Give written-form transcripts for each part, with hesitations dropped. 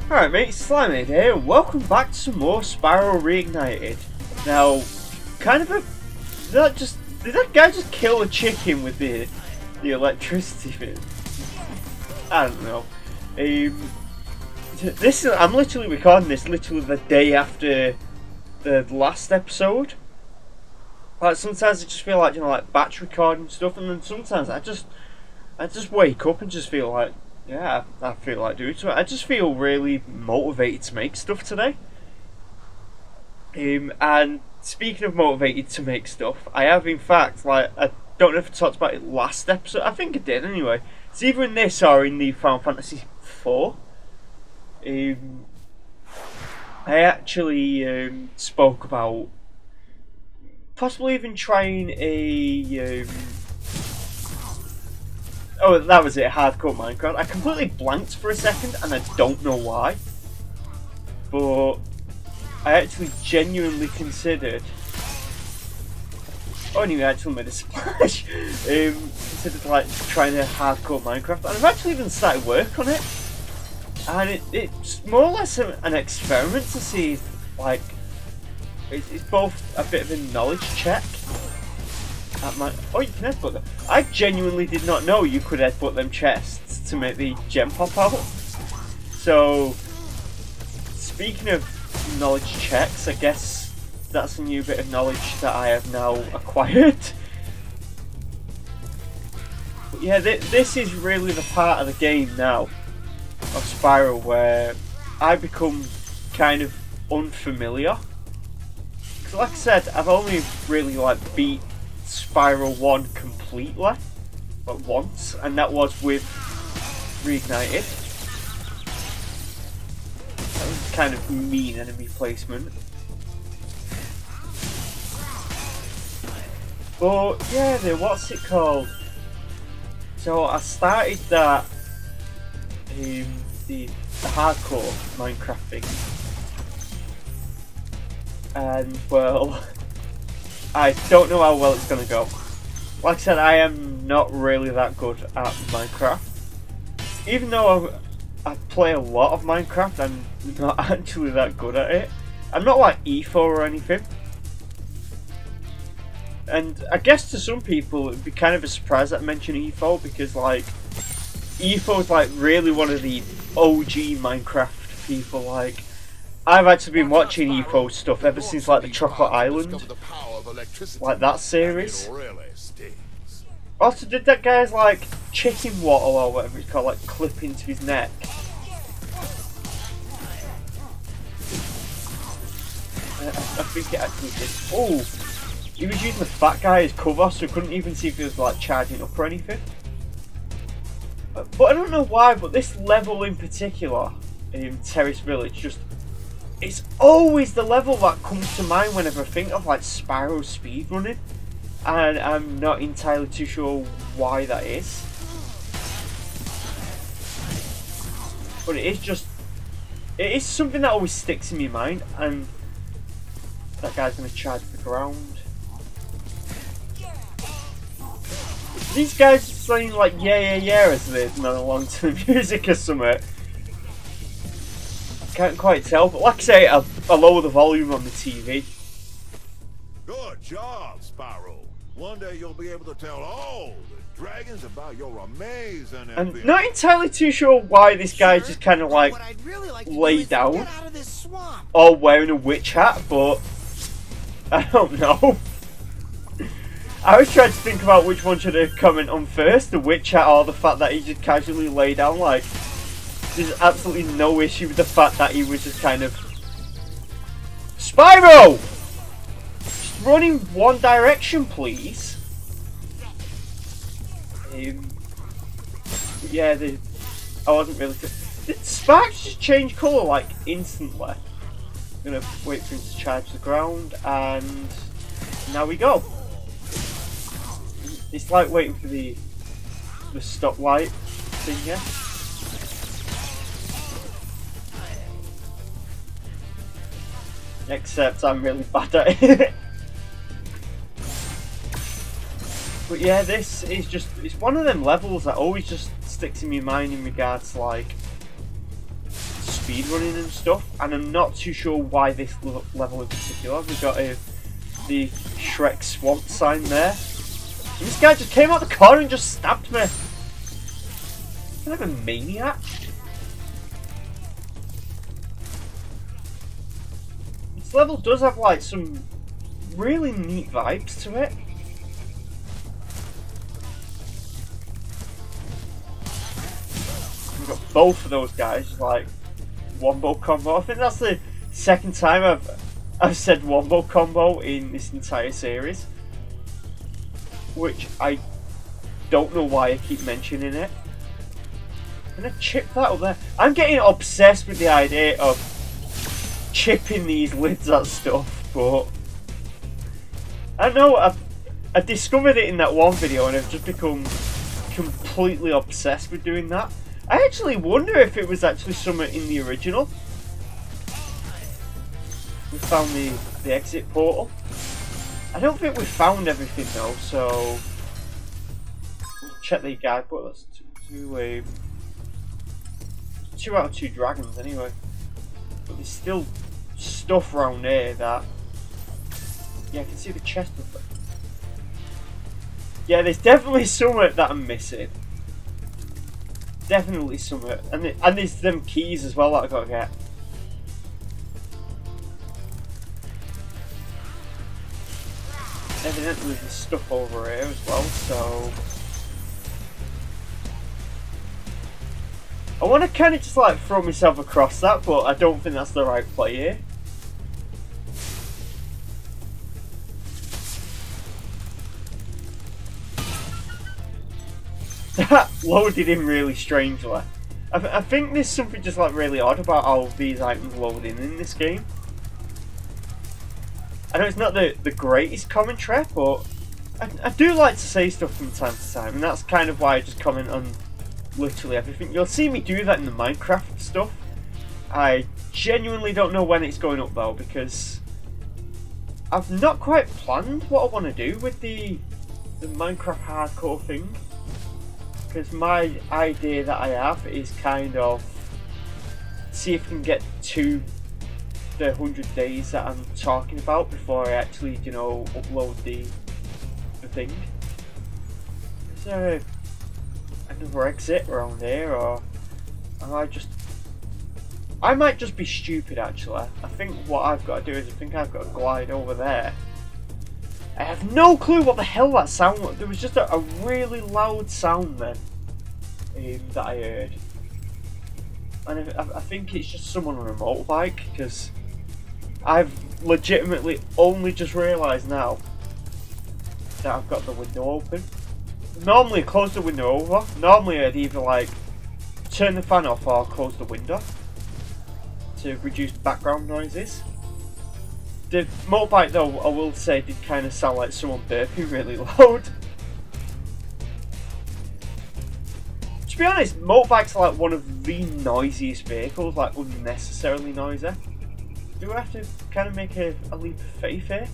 Alright mate, Slimy here, and welcome back to some more Spyro Reignited. Now, kind of a... Did that guy just kill a chicken with the electricity bit? I don't know. I'm literally recording this literally the day after the last episode. Like sometimes I just feel like, you know, like batch recording stuff, and then sometimes I just wake up and just feel like, yeah, I feel like doing so. I just feel really motivated to make stuff today. And speaking of motivated to make stuff, I have in fact, like, I don't know if I talked about it last episode. I think I did anyway. It's either in this or in the Final Fantasy IV. I actually spoke about possibly even trying a oh, that was it, hardcore Minecraft. I completely blanked for a second and I don't know why, but I actually genuinely considered, oh anyway, I actually made a splash, considered like trying a hardcore Minecraft, and I've actually even started work on it, and it's more or less an experiment to see if, like, it's both a bit of a knowledge check. Oh, you can headbutt them. I genuinely did not know you could headbutt them chests to make the gem pop out. So, speaking of knowledge checks, I guess that's a new bit of knowledge that I have now acquired. But yeah, this is really the part of the game now of Spyro where I become kind of unfamiliar. Because like I said, I've only really like beat Spyro 1 completely, but once, and that was with Reignited. That was kind of mean enemy placement. But yeah, what's it called? So I started that the hardcore Minecraft thing, and well, I don't know how well it's going to go. Like I said, I am not really that good at Minecraft. Even though I play a lot of Minecraft, I'm not actually that good at it. I'm not like EFO or anything. And I guess to some people it'd be kind of a surprise that I mention EFO, because like EFO is like really one of the OG Minecraft people. Like, I've actually been watching EFO stuff ever since like the Chocolate Island, like that series. Also, did that guy's like chicken wattle or whatever it's called, like clip into his neck? I think it actually did. Oh, he was using the fat guy as cover, so I couldn't even see if he was like charging up or anything. But I don't know why, but this level in particular, Terrace Village, just, it's always the level that comes to mind whenever I think of like Spyro speedrunning, and I'm not entirely too sure why that is. But it is something that always sticks in my mind, and that guy's gonna charge the ground. These guys are saying like yeah as they're not along to the music or something. Can't quite tell, but like I say, I'll lower the volume on the TV. Good job, Spyro. One day you'll be able to tell all the dragons about your amazing I'm adventure. not entirely too sure why this guy just kind of like lay down or wearing a witch hat, but I don't know. I was trying to think about which one should I comment on first, the witch hat or the fact that he just casually lay down. Like, there's absolutely no issue with the fact that he was just kind of... Spyro! Just run in one direction, please. Yeah, I wasn't really... Did sparks just change colour, like, instantly? I'm gonna wait for him to charge the ground, and now we go. It's like waiting for the stoplight thing, yeah? Except I'm really bad at it. But yeah, this is just, it's one of them levels that always just sticks in my mind in regards to like speedrunning and stuff, and I'm not too sure why this level in particular. We've got the Shrek swamp sign there. And this guy just came out the corner and just stabbed me. Kind of a maniac. This level does have like some really neat vibes to it. We've got both of those guys, like wombo combo. I think that's the second time I've said wombo combo in this entire series, which I don't know why I keep mentioning it. I'm gonna chip that up there. I'm getting obsessed with the idea of chipping these lids at stuff, but I know I discovered it in that one video and I've just become completely obsessed with doing that. I actually wonder if it was actually somewhere in the original. We found the exit portal. I don't think we found everything though, so we'll check the guidebook. That's two out of 2 dragons anyway. But there's still stuff around here that, yeah, I can see the chest of it. Yeah, there's definitely somewhere that I'm missing. Definitely somewhere, and there's them keys as well that I gotta get. Evidently there's stuff over here as well, so I want to kind of just like throw myself across that, but I don't think that's the right play here. That loaded in really strangely. I think there's something just like really odd about how these items load in this game. I know it's not the greatest commentary, but I do like to say stuff from time to time, and that's kind of why I just comment on literally everything. You'll see me do that in the Minecraft stuff. I genuinely don't know when it's going up though, because I've not quite planned what I want to do with the Minecraft hardcore thing. Because my idea that I have is kind of see if I can get to the 100 days that I'm talking about before I actually, you know, upload the thing. Is there another exit around here, or I might just be stupid actually. I think what I've got to do is I think I've got to glide over there. I have no clue what the hell that sound was. There was just a really loud sound then that I heard. And I think it's just someone on a motorbike, because I've legitimately only just realised now that I've got the window open. Normally I close the window over. Normally I'd either like turn the fan off or close the window to reduce background noises. The motorbike though, I will say, did kind of sound like someone burping really loud. To be honest, motorbikes are like one of the noisiest vehicles, like unnecessarily noisy. Do I have to kind of make a leap of faith here?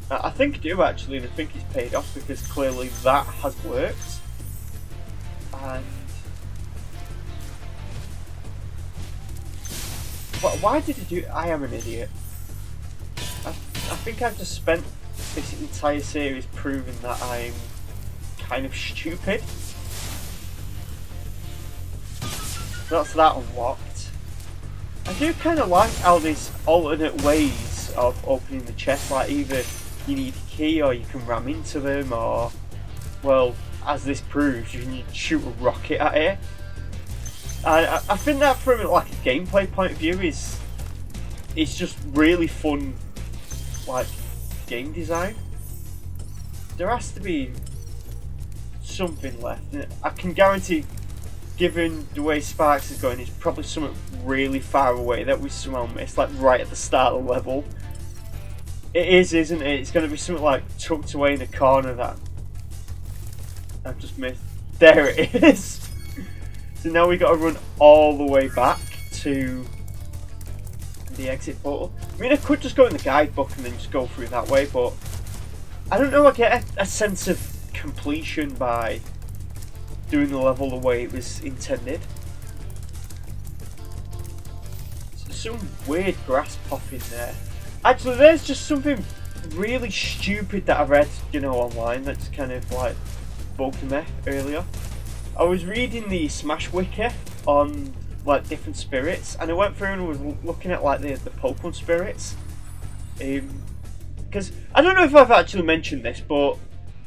I think I do actually, and I think it's paid off, because clearly that has worked. And why did I do it? I am an idiot. I think I've just spent this entire series proving that I'm kind of stupid. That's that unlocked. I do kind of like how there's alternate ways of opening the chest, like either you need a key or you can ram into them, or, well, as this proves, you can shoot a rocket at it. I think that from like a gameplay point of view is just really fun, like, game design. There has to be something left. I can guarantee, given the way Sparks is going, it's probably something really far away that we somehow missed, like right at the start of the level. It is, isn't it? It's going to be something like tucked away in a corner that I've just missed. There it is! So now we got to run all the way back to the exit portal. I mean, I could just go in the guidebook and then just go through that way, but I don't know, I get a sense of completion by doing the level the way it was intended. Some weird grass popping there. Actually, there's just something really stupid that I read, you know, online that's kind of like bugged me earlier. I was reading the Smash Wiki on like different spirits, and I went through and was looking at like the Pokemon spirits. Because I don't know if I've actually mentioned this, but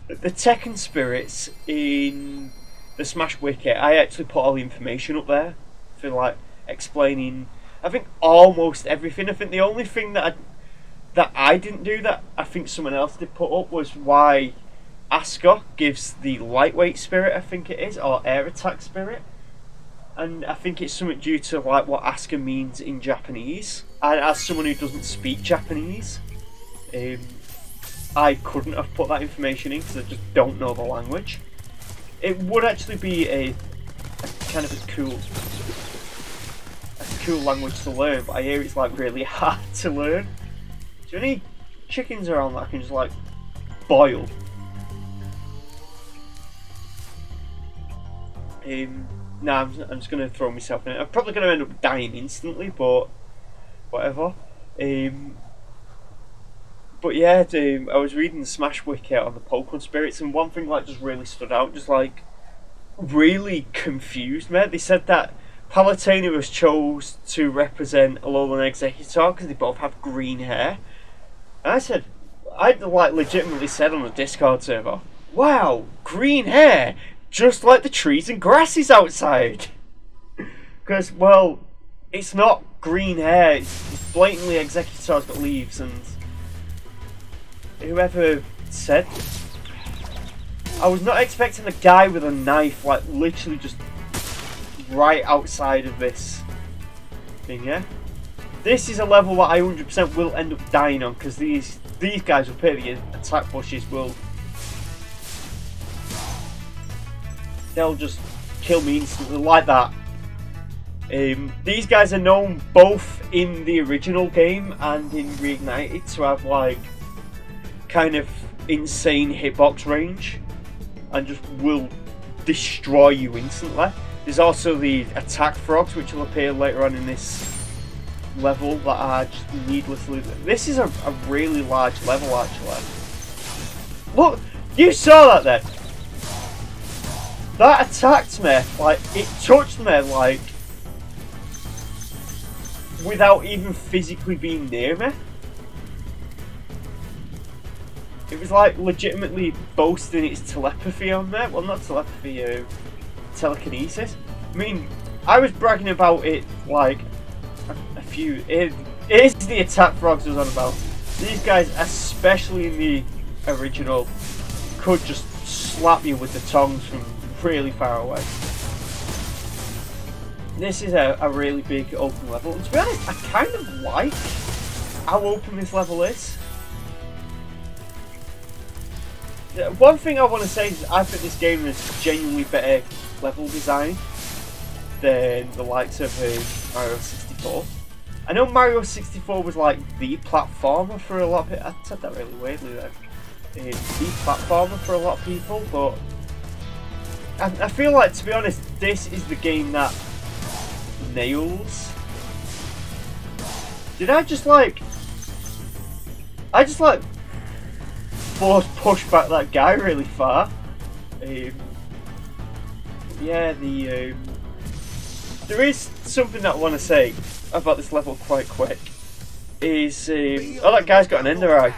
the Tekken spirits in the Smash Wiki, I actually put all the information up there for like explaining, I think, almost everything. I think the only thing that I didn't do that I think someone else did put up was why Asuka gives the lightweight spirit, I think it is, or air attack spirit. And I think it's something due to like what Asuka means in Japanese. And as someone who doesn't speak Japanese, I couldn't have put that information in because I just don't know the language. It would actually be a kind of a cool language to learn, but I hear it's like really hard to learn. Do you have any chickens around that I can just like boil? Nah, I'm just gonna throw myself in it. I'm probably gonna end up dying instantly, but whatever. But yeah, I was reading the Smash Wiki on the Pokemon spirits, and one thing like just really stood out, just like really confused me. They said that Palutena was chose to represent Alolan and Exeggutor because they both have green hair. And I like legitimately said on the Discord server, "Wow, green hair, just like the trees and grasses outside." Because, well, it's not green hair, it's blatantly Exeggutor's got leaves, and whoever said, I was not expecting a guy with a knife, like literally just right outside of this thing, yeah? This is a level that I 100% will end up dying on, because these guys will pay the attack bushes they'll just kill me instantly like that. These guys are known both in the original game and in Reignited to have like kind of insane hitbox range and just will destroy you instantly. There's also the attack frogs which will appear later on in this level that are just needlessly... This is a really large level actually. Look, you saw that then. That attacked me, like, it touched me, like, without even physically being near me. It was like legitimately boasting its telepathy on me. Well, not telepathy, telekinesis. I mean, I was bragging about it like a few... It is the attack frogs I was on about. These guys, especially in the original, could just slap you with the tongs from really far away. This is a really big open level, and to be honest, I kind of like how open this level is. One thing I want to say is I think this game is genuinely better level design than the likes of Mario 64. I know Mario 64 was like the platformer for a lot of people. I said that really weirdly there. The platformer for a lot of people, but I feel like, to be honest, this is the game that nails. Did I just like force push back that guy really far? Yeah, there is something that I want to say about this level quite quick. Is oh, that guy's got an ender eye.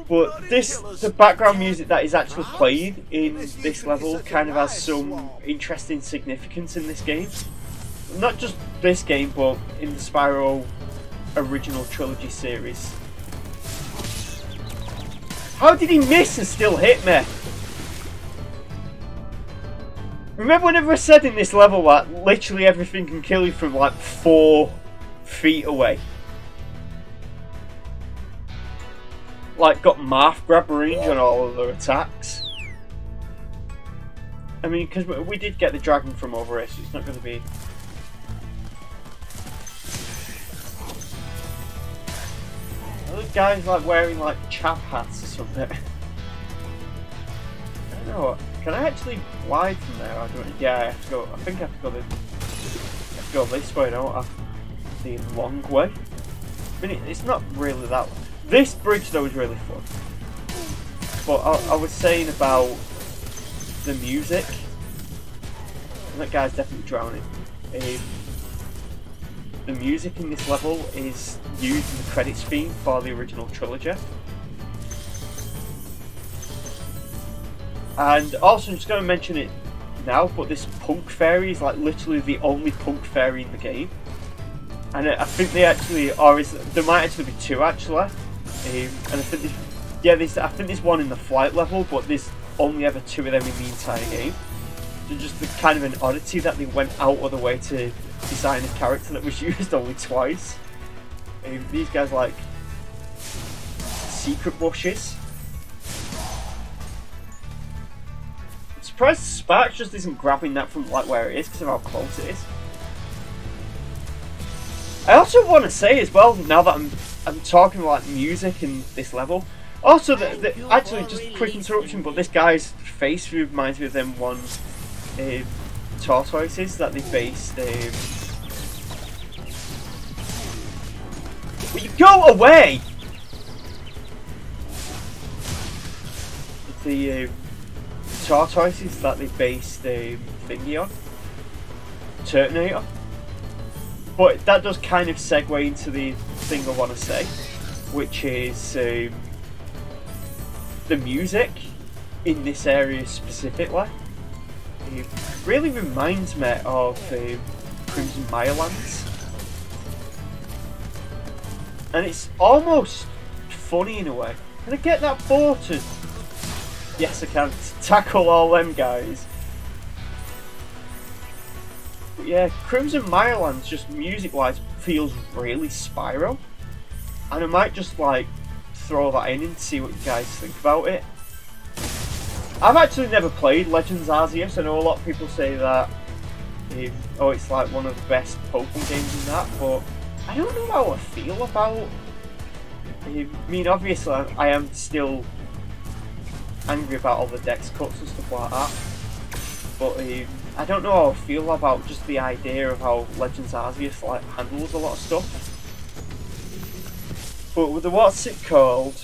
But the background music that is actually played in this level kind of has some interesting significance in this game. Not just this game, but in the Spyro original Trilogy series. How did he miss and still hit me? Remember whenever I said in this level that literally everything can kill you from like 4 feet away? Like, got Marth grab range on all of their attacks. I mean, because we did get the dragon from over here, so it's not going to be... Are those guys like wearing like chap hats or something? I don't know what. Can I actually glide from there? I don't. Yeah, I have to go. I think I have to go this way, don't I? The long way. I mean, it's not really that. This bridge though is really fun. But I was saying about the music. And that guy's definitely drowning. The music in this level is used in the credits theme for the original Trilogy. And also, I'm just going to mention it now, but this punk fairy is like literally the only punk fairy in the game. And I think they actually, there might actually be two actually. And I think I think there's one in the flight level, but there's only ever two of them in the entire game. So just the kind of an oddity that they went out of the way to design a character that was used only twice. These guys like secret bushes. I'm surprised Sparks just isn't grabbing that from like where it is because of how close it is. I also want to say as well, now that I'm talking about music in this level. Also, actually, just a quick interruption, but this guy's face reminds me of them one tortoises that they based. Will you go away? The tortoises that they based thingy on, Terminator. But that does kind of segue into the thing I want to say, which is the music in this area specifically. It really reminds me of Crimson Mirelands. And it's almost funny in a way. Can I get that boar to... Yes, I can. Tackle all them guys. But yeah, Crimson Mirelands, just music-wise, feels really Spyro. And I might just, like, throw that in and see what you guys think about it. I've actually never played Legends Arceus. I know a lot of people say that it's like one of the best Pokemon games in that, but I don't know how I feel about it. I mean, obviously I am still angry about all the dex cuts and stuff like that, but I don't know how I feel about just the idea of how Legends Arceus like handles a lot of stuff. But with the what's it called,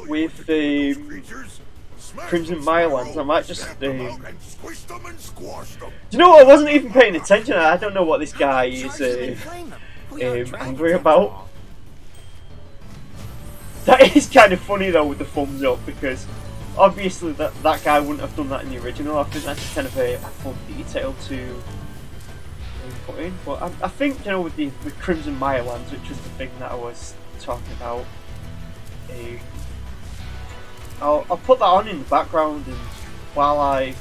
with Crimson Mirelands, I might just do you know what? I wasn't even paying attention. I don't know what this guy is angry about. That is kind of funny though with the thumbs up, because obviously that guy wouldn't have done that in the original. I think that's just kind of a fun detail to put in. But I think, you know, with Crimson Mirelands, which was the thing that I was talking about, I'll put that on in the background, and while I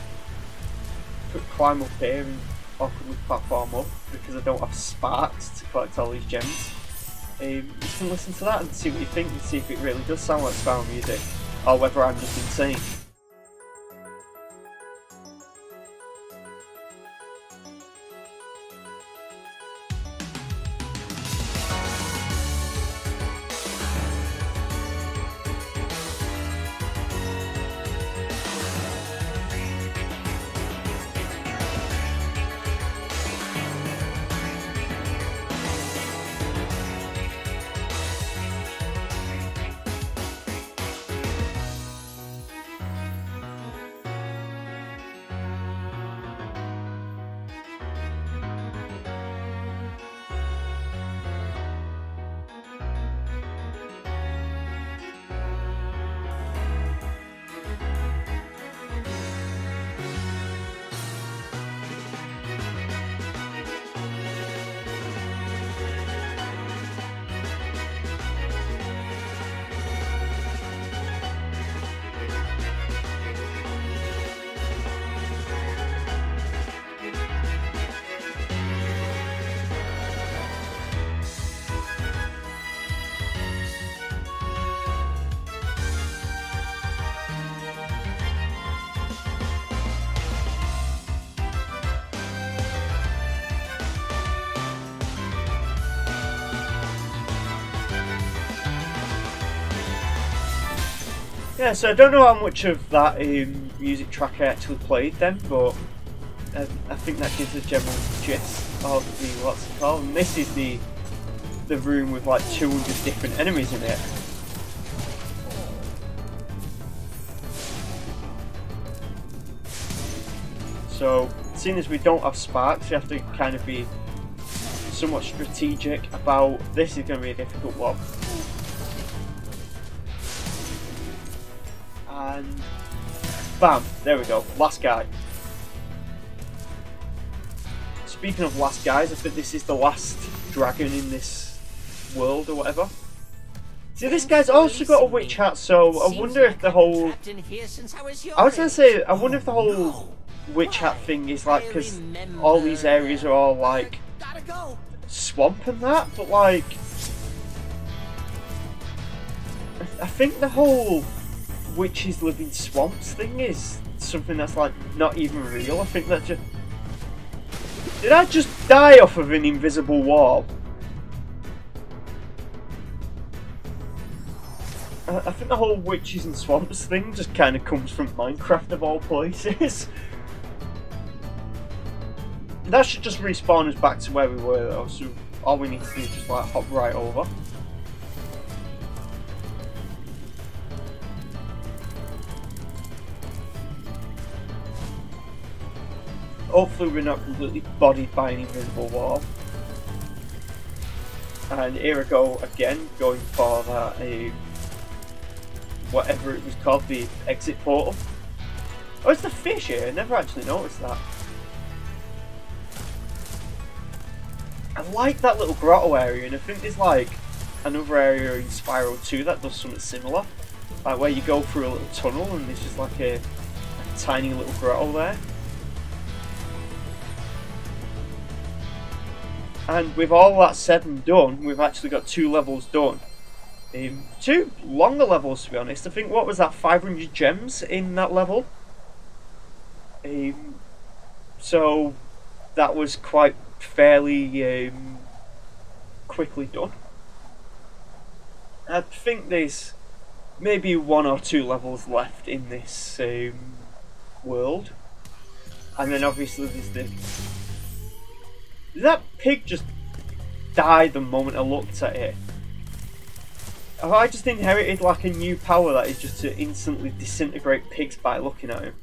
climb up here and awkwardly platform up because I don't have sparks to collect all these gems, you can listen to that and see what you think, and see if it really does sound like Spyro music, or whether I'm just insane. Yeah, so I don't know how much of that music track I actually played then, but I think that gives a general gist of the what's it called. And this is the room with like 200 different enemies in it. So, seeing as we don't have sparks, we have to kind of be somewhat strategic about this. Is going to be a difficult one. And bam, there we go, last guy. Speaking of last guys, I think this is the last dragon in this world or whatever. See, this guy's also got a witch hat, so I wonder if the whole... I was going to say, I wonder if the whole witch hat thing is like, because all these areas are all like swamp and that, but like... I think the whole witches live in swamps thing is something that's like not even real. I think that just... Did I just die off of an invisible wall? I think the whole witches and swamps thing just kind of comes from Minecraft of all places. That should just respawn us back to where we were though, so all we need to do is just like hop right over. Hopefully we're not completely bodied by an invisible wall. And here I go again, going for that, whatever it was called, the exit portal. Oh, it's the fish here, I never actually noticed that. I like that little grotto area, and I think there's like another area in Spyro 2 that does something similar. Like where you go through a little tunnel and there's just like a tiny little grotto there. And with all that said and done, we've actually got 2 levels done. 2 longer levels, to be honest. I think, what was that, 500 gems in that level? So that was quite fairly quickly done. I think there's maybe 1 or 2 levels left in this world. And then obviously there's the... Did that pig just die the moment I looked at it? Have I just inherited like a new power that is just to instantly disintegrate pigs by looking at him?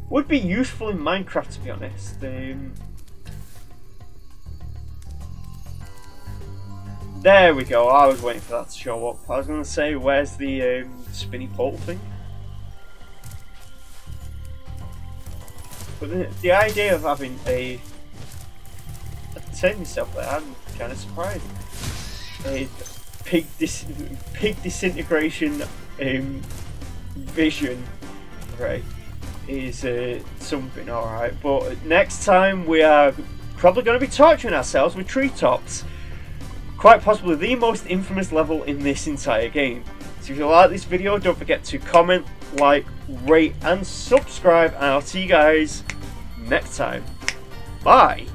Would be useful in Minecraft, to be honest. There we go, I was waiting for that to show up. I was going to say, where's the spinny portal thing? But the idea of having a... Turn yourself there, I'm kind of surprised. A pig disintegration vision, right, is something alright. But next time we are probably going to be torturing ourselves with treetops. Quite possibly the most infamous level in this entire game. So if you like this video, don't forget to comment, like, rate and subscribe, and I'll see you guys next time. Bye!